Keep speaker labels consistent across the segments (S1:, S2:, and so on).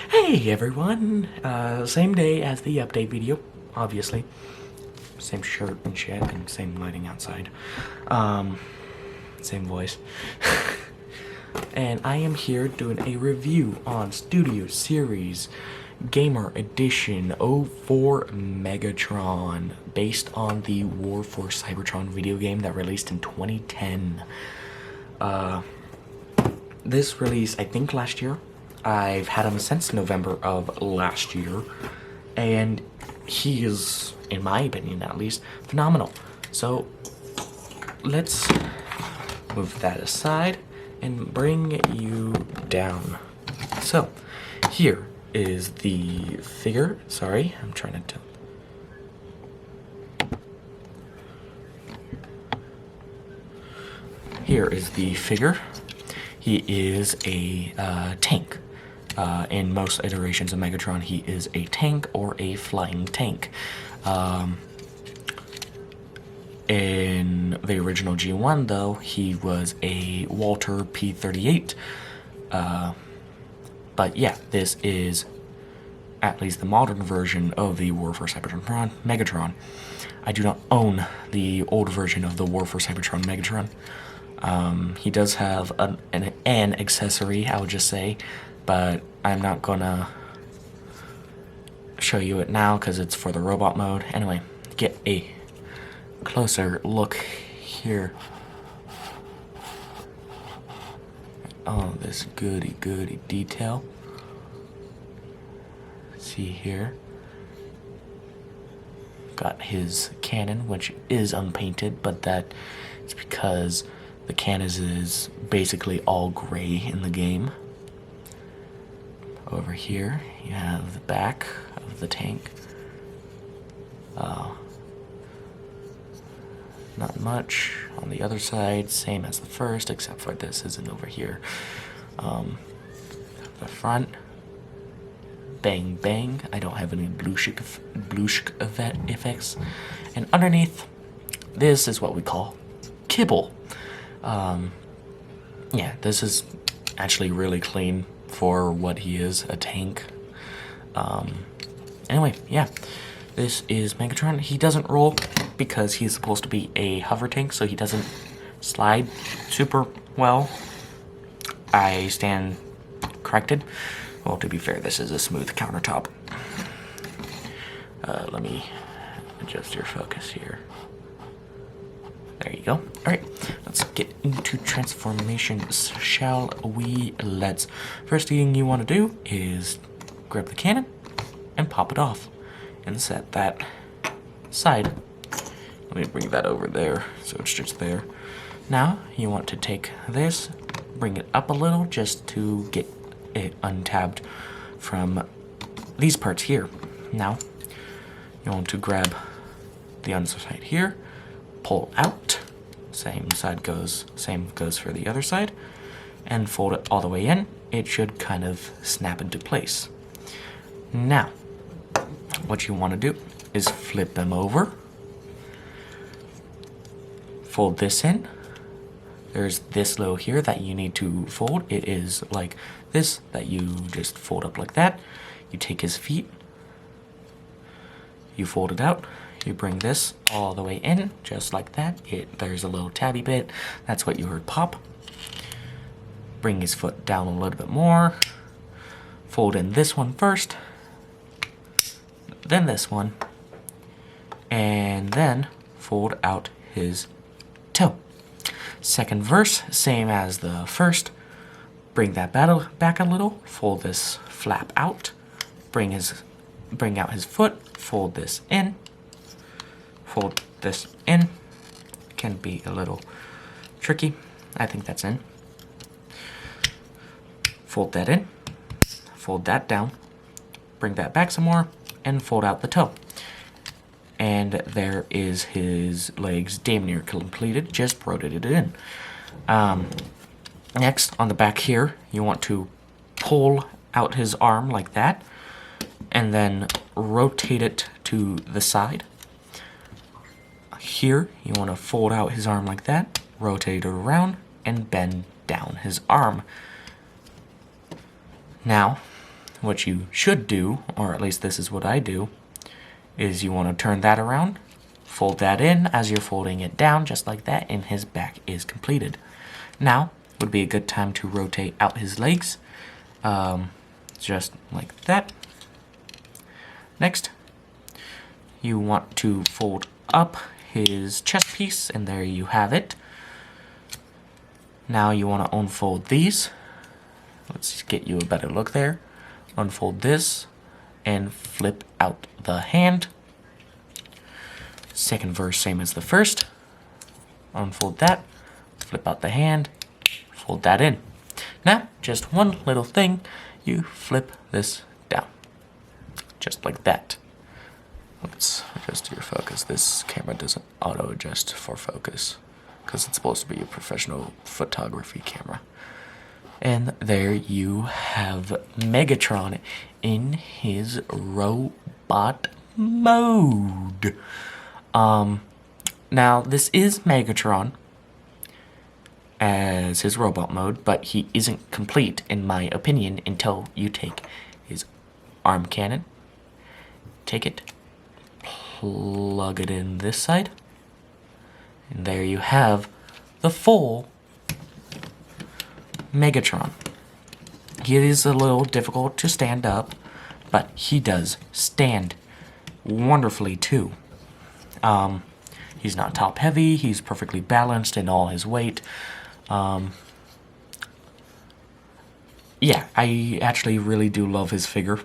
S1: Hey everyone! Same day as the update video, obviously. Same shirt and shit, and same lighting outside. Same voice. And I am here doing a review on Studio Series Gamer Edition 04 Megatron, based on the War for Cybertron video game that released in 2010. This released, I think, last year. I've had him since November of last year, and he is, in my opinion at least, phenomenal. So let's move that aside and bring you down. So here is the figure. Sorry, I'm trying to Here is the figure. He is a tank. In most iterations of Megatron, he is a tank or a flying tank. In the original G1, though, he was a Walter P-38. But yeah, this is at least the modern version of the War for Cybertron Megatron. I do not own the old version of the War for Cybertron Megatron. He does have an accessory, I would just say, but I'm not gonna show you it now because it's for the robot mode. Anyway, get a closer look here. Oh, this goody detail. See here. Got his cannon, which is unpainted, but that is because the cannon is basically all gray in the game. Over here, you have the back of the tank. Not much. On the other side, same as the first, except for this isn't over here. The front, bang bang. I don't have any blueshik effects. And underneath, this is what we call kibble. Yeah, this is actually really clean for what he is, a tank. Anyway, yeah, this is Megatron. He doesn't roll because he's supposed to be a hover tank, so he doesn't slide super well. I stand corrected. Well, to be fair, this is a smooth countertop. Let me adjust your focus here. There you go. Alright, let's get into transformations, shall we? Let's. First thing you want to do is grab the cannon and pop it off and set that side. Let me bring that over there so it's just there. Now you want to take this, bring it up a little just to get it untabbed from these parts here. Now you want to grab the underside here, pull out, same goes for the other side, and fold it all the way in. It should kind of snap into place. Now, what you want to do is flip them over, fold this in. There's this low here that you need to fold. It is like this, that you just fold up like that. You take his feet, you fold it out, you bring this all the way in, just like that. There's a little tabby bit. That's what you heard pop. Bring his foot down a little bit more. Fold in this one first, then this one, and then fold out his toe. Second verse, same as the first. Bring that back a little. Fold this flap out. Bring out his foot. Fold this in. Fold this in. Can be a little tricky. I think that's in. Fold that in. Fold that down. Bring that back some more and fold out the toe. And there is his legs damn near completed. Just rotated it in. Next, on the back here, you want to pull out his arm like that, and then rotate it to the side. Here, you want to fold out his arm like that, rotate it around, and bend down his arm. Now, what you should do, or at least this is what I do, is you want to turn that around, fold that in as you're folding it down, just like that, and his back is completed. Now would be a good time to rotate out his legs, just like that. Next, you want to fold up his chest piece, and there you have it. Now you want to unfold these. Let's get you a better look there. Unfold this and flip out the hand. Second verse, same as the first. Unfold that, flip out the hand, fold that in. Now, just one little thing, you flip this down. Just like that. Let's adjust your focus. This camera doesn't auto adjust for focus because it's supposed to be a professional photography camera. And there you have Megatron in his robot mode. Now this is Megatron as his robot mode, but he isn't complete in my opinion until you take his arm cannon, take it, plug it in this side, and there you have the full Megatron. He is a little difficult to stand up, but he does stand wonderfully too. He's not top heavy, he's perfectly balanced in all his weight. Yeah, I actually really do love his figure.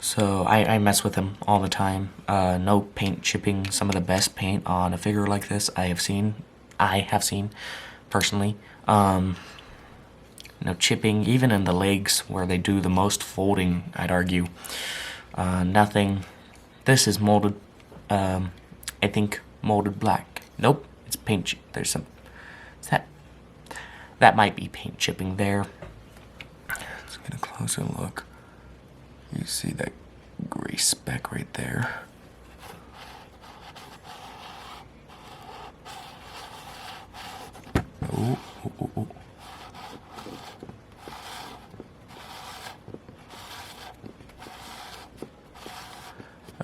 S1: So I mess with him all the time. No paint chipping, some of the best paint on a figure like this I have seen personally. No chipping, even in the legs where they do the most folding, I'd argue. Nothing. This is molded, I think molded black. Nope, it's paint. There's some, that might be paint chipping there. Let's get a closer look. You see that gray speck right there. Oh.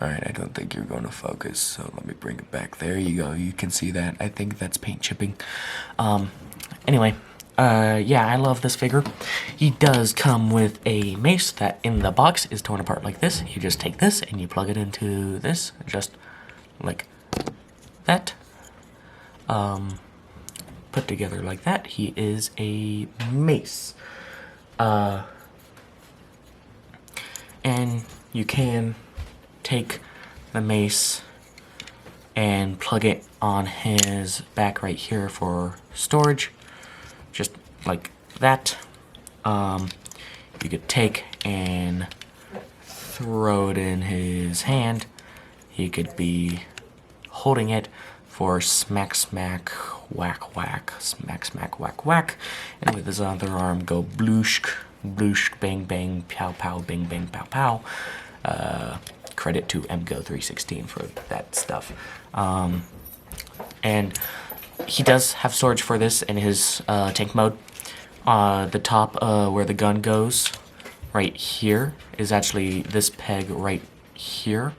S1: Alright, I don't think you're going to focus, so let me bring it back. There you go, you can see that. I think that's paint chipping. Anyway, yeah, I love this figure. He does come with a mace that in the box is torn apart like this. You just take this and you plug it into this, just like that. Put together like that. He is a mace. And you can take the mace and plug it on his back right here for storage, just like that. You could take and throw it in his hand. He could be holding it for smack smack whack whack, smack smack whack whack, and with his other arm go blooshk blooshk bang bang pow pow bang bang pow pow. Credit to MGO316 for that stuff. And he does have storage for this in his tank mode. The top where the gun goes right here is actually this peg right here.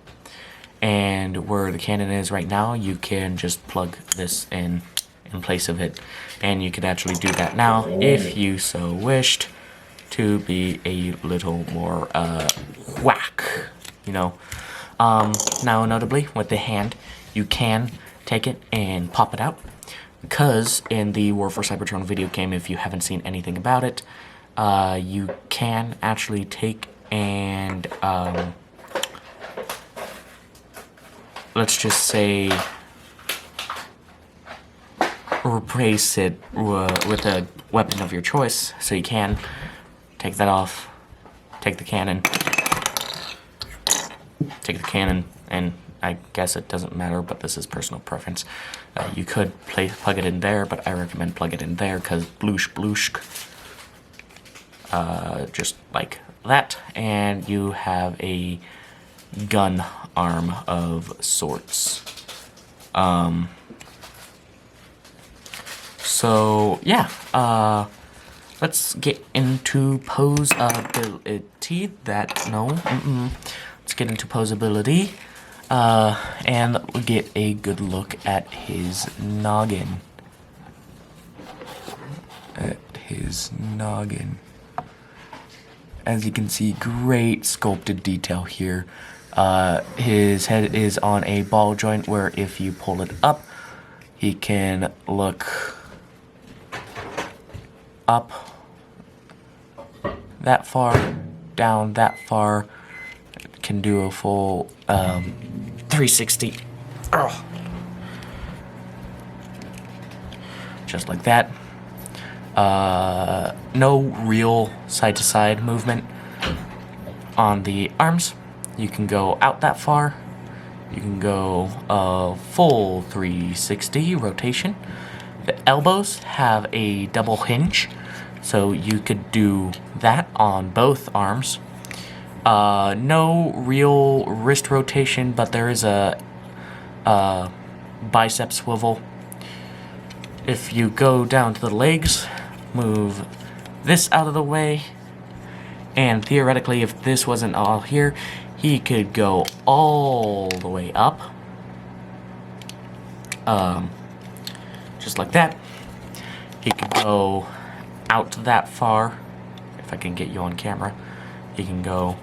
S1: And where the cannon is right now, you can just plug this in place of it. And you could actually do that now if you so wished to be a little more whack. You know, now notably with the hand, you can take it and pop it out, because in the War for Cybertron video game, if you haven't seen anything about it, you can actually take and let's just say replace it with a weapon of your choice. So you can take that off, take the cannon, and I guess it doesn't matter, but this is personal preference. You could plug it in there, but I recommend plug it in there because bloosh bloosh, just like that, and you have a gun arm of sorts. So yeah, let's get into posability. Let's get into posability. And we get a good look at his noggin. As you can see, great sculpted detail here. His head is on a ball joint where if you pull it up, he can look up that far, down that far, can do a full 360. Oh. Just like that. No real side-to-side movement on the arms. You can go out that far. You can go full 360 rotation. The elbows have a double hinge, so you could do that on both arms. No real wrist rotation, but there is a bicep swivel. If you go down to the legs, move this out of the way, and theoretically, if this wasn't all here, he could go all the way up. Just like that. He could go out that far, if I can get you on camera. He can go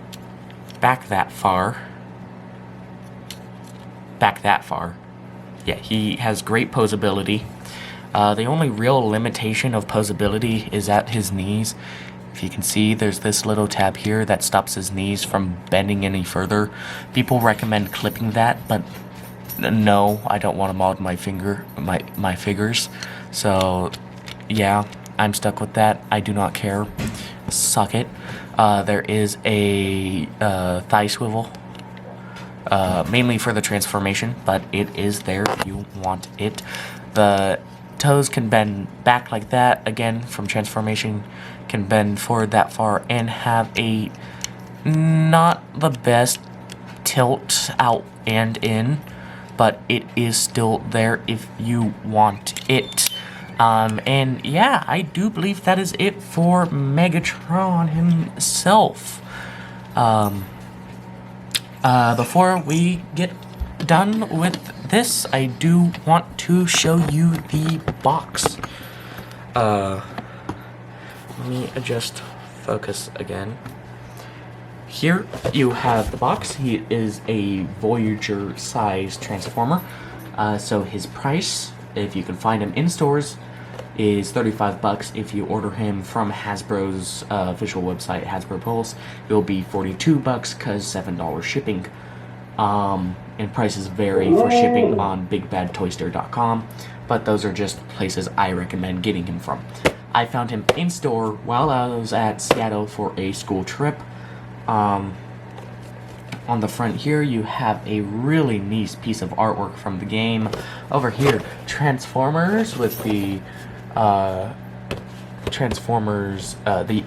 S1: back that far. Yeah, he has great posability. The only real limitation of posability is at his knees. If you can see, there's this little tab here that stops his knees from bending any further. People recommend clipping that, but no, I don't want to mod my figures. So, yeah, I'm stuck with that. I do not care. Suck it. There is a thigh swivel, mainly for the transformation, but it is there if you want it. The toes can bend back like that, again, from transformation, can bend forward that far, and have a not the best tilt out and in, but it is still there if you want it. And yeah, I do believe that is it for Megatron himself. Before we get done with this, I do want to show you the box. Let me adjust focus again. Here you have the box. He is a Voyager size transformer. So his price, if you can find him in stores, is $35. If you order him from Hasbro's official website, Hasbro Pulse, it will be $42 because $7 shipping. And prices vary for shipping on BigBadToyster.com, but those are just places I recommend getting him from. I found him in store while I was at Seattle for a school trip. On the front here, you have a really nice piece of artwork from the game. Over here, Transformers with the the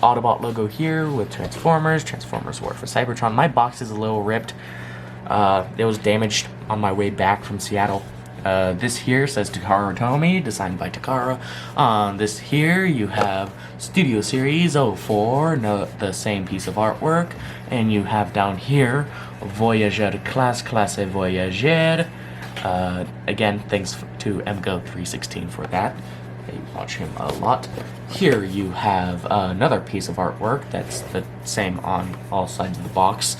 S1: Autobot logo here with Transformers War for Cybertron. My box is a little ripped. It was damaged on my way back from Seattle. This here says Takara Tomy, designed by Takara. This here you have Studio Series 04, the same piece of artwork. And you have down here Voyager Classe Voyager. Again, thanks to MGO316 for that. I watch him a lot. Here you have another piece of artwork that's the same on all sides of the box.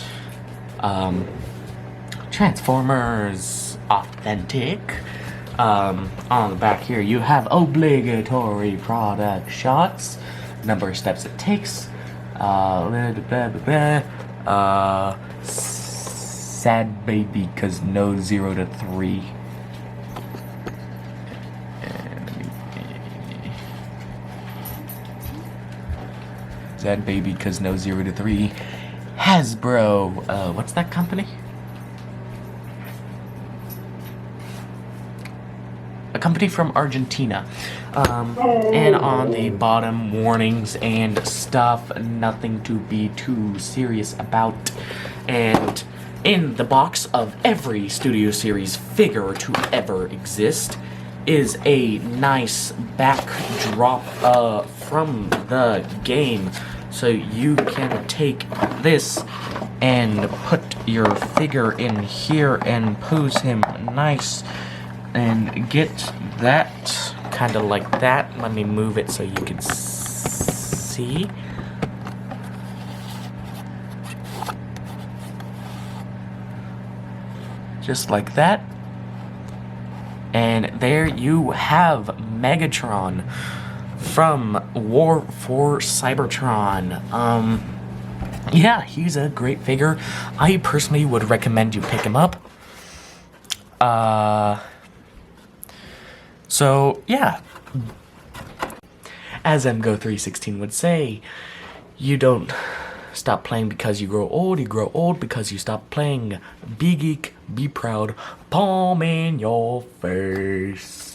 S1: Transformers Authentic. On the back here you have obligatory product shots, number of steps it takes, sad baby cause no 0 to 3. Sad baby cause no 0 to 3. Hasbro, what's that company? A company from Argentina. And on the bottom, warnings and stuff, nothing to be too serious about. And in the box of every Studio Series figure to ever exist is a nice backdrop from the game. So you can take this and put your figure in here and pose him nice and get that kind of like that. Let me move it so you can see. Just like that. And there you have Megatron from War for Cybertron. Yeah, he's a great figure. I personally would recommend you pick him up. So, yeah. As MGO316 would say, you don't stop playing because you grow old. You grow old because you stop playing. Be geek, be proud, palm in your face.